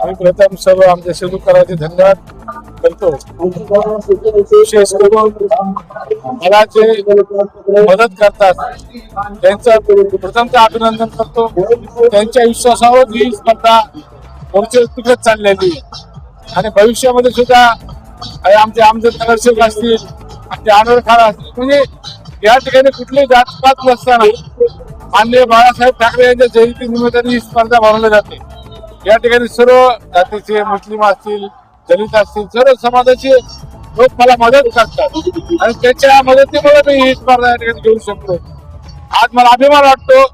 मी प्रथम सर्व आमच्या सेवकांचे धन्यवाद करतो। विशेष करून मला जे मदत करतात त्यांचं प्रथमतः अभिनंदन करतो। त्यांच्या विश्वासावर ही स्पर्धा पुढच्या तिकडे चाललेली आहे आणि भविष्यामध्ये सुद्धा आमचे आमदार नगरसेवक असतील, आमचे आनंदखार असतील, म्हणजे या ठिकाणी कुठलीही जातपात नसताना माननीय बाळासाहेब ठाकरे यांच्या जयंती निमित्ताने ही स्पर्धा भरवली जाते। या ठिकाणी सर्व जातीचे, मुस्लिम असतील, दलित असतील, सर्व समाजाचे लोक मला मदत करतात आणि त्याच्या मदतीमुळे मी ही स्पर्धा या ठिकाणी घेऊ शकतो। आज मला अभिमान वाटतो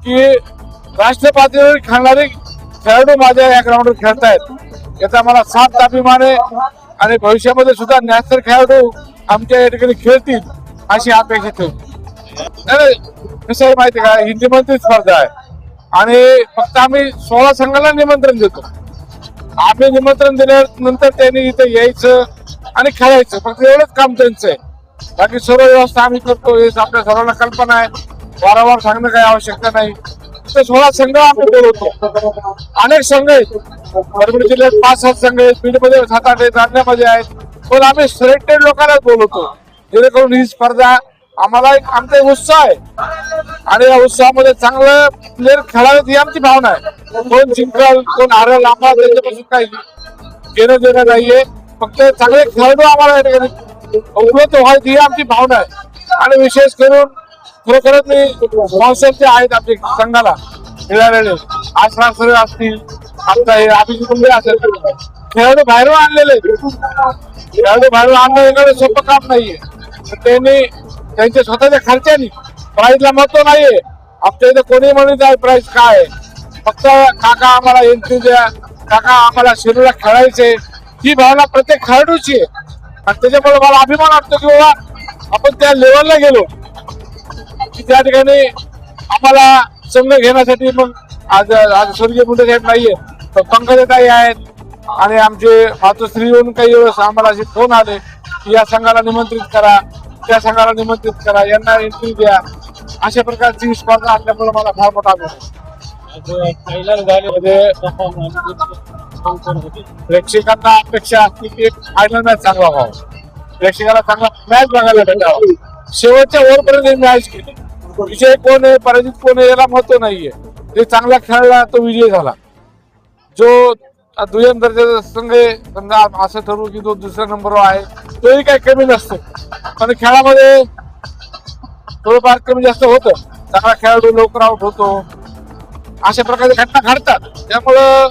की राष्ट्रीय पातळीवर खेळणारे खेळाडू माझ्या या ग्राउंडवर खेळतायत, याचा मला साथ अभिमान आहे आणि भविष्यामध्ये सुद्धा नॅशनल खेळाडू आमच्या या ठिकाणी खेळतील अशी अपेक्षा ठेवतो। कसं आहे माहिती का, ही निमंत्रित स्पर्धा आहे आणि फक्त आम्ही 16 संघाला निमंत्रण देतो। आम्ही निमंत्रण दिल्यानंतर त्यांनी इथे यायचं आणि खेळायचं, फक्त एवढंच काम त्यांचं आहे। बाकी सर्व व्यवस्था आम्ही करतो, हे आपल्या सर्वांना कल्पना आहे, वारंवार सांगणं काही आवश्यकता नाही। 16 संघ आम्ही बोलवतो, अनेक संघ आहेत, परभणी जिल्ह्यात 5-7 संघ आहेत, बीडमध्ये 7-8 आहेत, जालन्यामध्ये आहेत, पण आम्ही सिलेक्टेड लोकांनाच बोलवतो जेणेकरून ही स्पर्धा आम्हाला आमचा उत्साह आहे आणि या उत्साहामध्ये चांगलं प्लेअर खेळावेत ही आमची भावना आहे। कोण जिंकल कोण हारेल आम्हाला त्याच्यापासून काही घेणं देणं नाहीये, फक्त चांगले खेळाडू आम्हाला या ठिकाणी उपलब्ध व्हायची ही आमची भावना आहे। आणि विशेष करून खरोखरच मी स्पॉन्सरचे आहेत आमच्या संघाला मिळालेले, आश्रा सर असतील, आमचा हे अभिजित कुंबळे असेल, खेळाडू बाहेरून आणलेले, खेळाडू बाहेरून आणणं एखादं सोपं काम नाहीये। त्यांनी त्यांच्या स्वतःच्या खर्चाने, प्राईजला महत्व नाहीये, आमच्या इथे कोणी म्हणत आहे प्राईज काय आहे, फक्त काका आम्हाला एंट्री द्या, काका आम्हाला शरीराला खेळायचे, ही भावना प्रत्येक खेळाडूची आहे आणि त्याच्यामुळे मला अभिमान वाटतो की बाबा आपण त्या लेवलला गेलो की त्या ठिकाणी आम्हाला संघ घेण्यासाठी मग आज स्वर्गीय मुंडे साहेब नाहीये तर पंकजताई आहेत आणि आमचे मातोश्री येऊन काही वेळेस आम्हाला असे फोन आले की या संघाला निमंत्रित करा, त्या संघाला निमंत्रित करा, यांना एंट्री द्या, अशा प्रकारची स्पर्धा असल्यामुळे मला फार मोठा प्रेक्षकांना अपेक्षा असते की एक फायनल मॅच चांगला व्हावा, प्रेक्षकाला चांगला मॅच बघायला भेटावा, शेवटच्या ओव्हरपर्यंत मॅच केली, विजय कोण आहे पराजित कोण आहे याला महत्व नाहीये, जे चांगला खेळला तो विजय झाला। जो दुय्यम दर्जाचा संघ समजा असं ठरवू की तो दुसऱ्या नंबरवर आहे तोही काही कमी नसतो, पण खेळामध्ये थोडंफार कमी जास्त होतं, चांगला खेळाडू लवकर आउट होतो, अशा प्रकारे घटना घडतात। त्यामुळं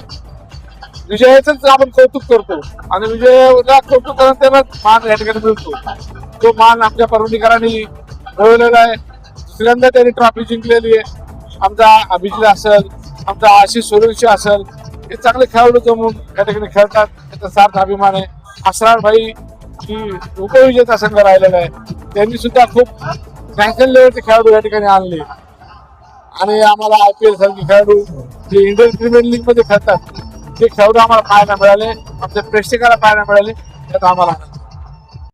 विजयाचंच आपण कौतुक करतो आणि विजयाला कौतुक करत त्यांना मान या ठिकाणी मिळतो, तो मान आमच्या परभणीकरांनी मिळवलेला आहे। दुसऱ्यांदा त्यांनी ट्रॉफी जिंकलेली आहे, आमचा अभिजित असेल, आमचा आशिष सोलंकी असेल, हे चांगले खेळाडू जमून या ठिकाणी खेळतात, त्याचा सार्थ अभिमान आहे। असरार भाई ही उपविजेता संघ राहिलेला आहे, त्यांनी सुद्धा खूप नॅशनल लेवलचे खेळाडू या ठिकाणी आणले आणि आम्हाला IPL सारखे खेळाडू जे इंडियन प्रीमियर लीग मध्ये खेळतात ते खेळाडू आम्हाला पाहायला मिळाले, आमच्या प्रेक्षकाला पाहायला मिळाले, त्यात आम्हाला